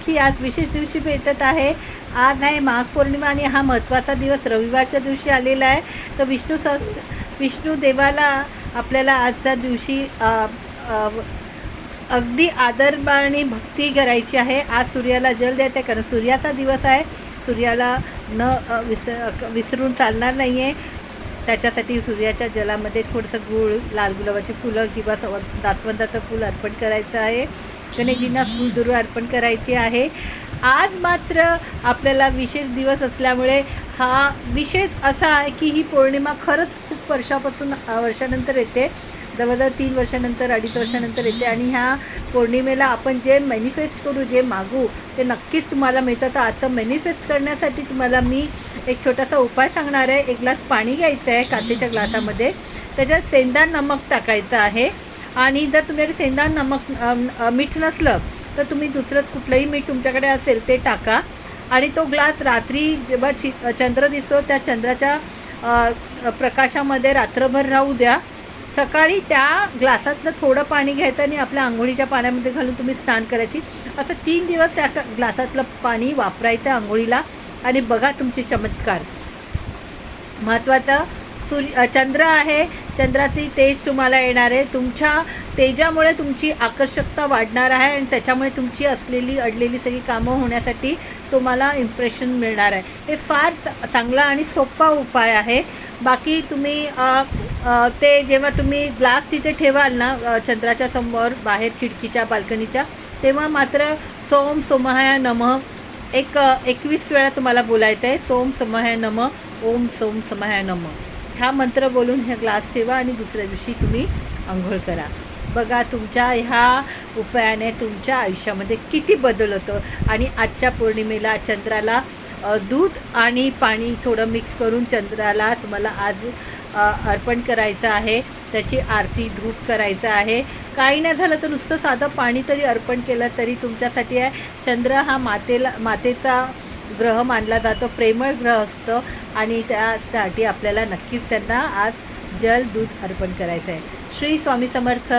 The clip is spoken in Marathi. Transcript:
राखी आज विशेष दिवशी भेटत आहे. आज आहे माघ पौर्णिमा आणि हा महत्त्वाचा दिवस रविवारच्या दिवशी आलेला आहे. तर विष्णू देवाला आपल्याला आजच्या दिवशी अगदी आदर आणि भक्ती करायची आहे. आज सूर्याला जल द्यायचं आहे, कारण सूर्याचा दिवस आहे. सूर्याला विसरून चालणार नाही आहे. त्याच्यासाठी सूर्याच्या जलामध्ये थोडंसं गूळ, लाल गुलाबाची फुलं किंवा जास्वंदाचं फूल अर्पण करायचं आहे. गणेशजींना फुलदुरू अर्पण करायची आहे. आज मात्र आपल्याला विशेष दिवस असल्यामुळे हा विशेष असा आहे की ही पौर्णिमा खरंच खूप वर्षानंतर येते. जवळजवळ 3 वर्षानंतर, 2.5 वर्षानंतर येते. आणि ह्या पौर्णिमेला आपण जे मॅनिफेस्ट करू, जे मागू, ते नक्कीच तुम्हाला मिळतं. तर आजचं मॅनिफेस्ट करण्यासाठी तुम्हाला मी एक छोटासा उपाय सांगणार आहे. 1 ग्लास पाणी घ्यायचं आहे काचेच्या ग्लासामध्ये. त्याच्यात सेंधा नमक टाकायचं आहे. आणि जर तुमच्याकडे सेंधा मीठ नसलं तर तुम्ही दुसरं कुठलंही मीठ तुमच्याकडे असेल ते टाका. आणि तो ग्लास रात्री जेव्हा चंद्र दिसतो त्या चंद्राच्या प्रकाशामध्ये रात्रभर राहू द्या. सकाळी त्या ग्लासातलं थोडं पाणी घ्यायचं आणि आपल्या अंघोळीच्या पाण्यामध्ये घालून तुम्ही स्नान करायची. असं 3 दिवस त्या ग्लासातलं पाणी वापरायचं अंघोळीला. आणि बघा तुमचे चमत्कार. महत्त्वाचं चंद्र आहे. चंद्राची तेज तुम्हाला येणार आहे. तुमच्या तेजामुळे तुमची आकर्षकता वाढणार आहे आणि त्याच्यामुळे तुमची अडलेली सगळी कामं होण्यासाठी तुम्हाला इम्प्रेशन मिळणार आहे. हे फार चांगला आणि सोपा उपाय आहे. बाकी तुम्ही ते जेव्हा तुम्ही ग्लास तिथे ठेवाल ना चंद्राच्या समोर बाहेर खिडकीच्या बाल्कनीच्या, तेव्हा मात्र सोम सोमहाय नमः 21 वेळा तुम्हाला बोलायचं आहे. सोम सोमहाय नमः, ओम सोम सोमहाय नमः हा मंत्र बोलून हे ग्लास ठेवा आणि दुसऱ्या दिवशी तुम्ही अंघोळ करा. बघा तुमच्या ह्या उपायाने तुमच्या आयुष्यामध्ये किती बदल होतो. आणि आजच्या पौर्णिमेला चंद्राला दूध आणि पाणी थोडं मिक्स करून चंद्राला तुम्हाला आज अर्पण करायचं आहे. त्याची आरती धूप करायचं आहे. काही नाही झालं तर नुसतं साधं पाणी तरी अर्पण केलं तरी तुमच्यासाठी आहे. चंद्र हा मातेचा ग्रह मानला जातो, प्रेमळ ग्रह असतो. आणि त्यासाठी आपल्याला नक्कीच त्यांना आज जल दूध अर्पण करायचं आहे. श्री स्वामी समर्थ.